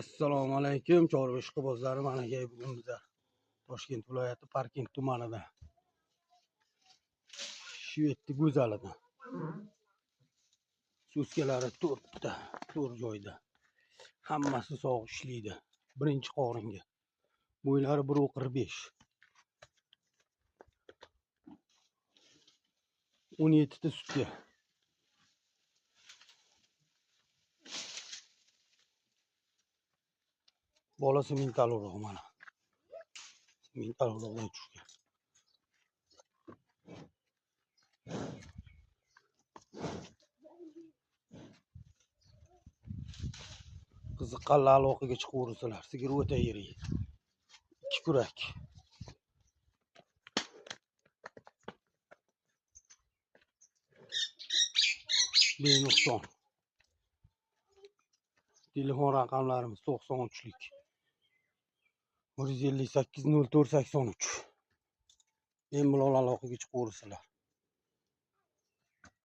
Assalomu alaykum chorva ishqibozlari. Mana bugun bizlar Toshkent viloyati Parkent tumanida Shvedni go'zalida suskalari 4 joyda hammasi sog' ishlaydi. Birinchi qoringa bo'ylari 1.45, 17 ta sutka. Bolasi mintaloroq mana. Mintaloroqdan tushgan. Qiziqqanlar aloqaga chiqaversalar. Sigir o'ta yirik. 2 kurak. Benuqson. Telefon raqamlarimiz 93lik 158 04 83. Men bilan aloqaga chiqaversalar.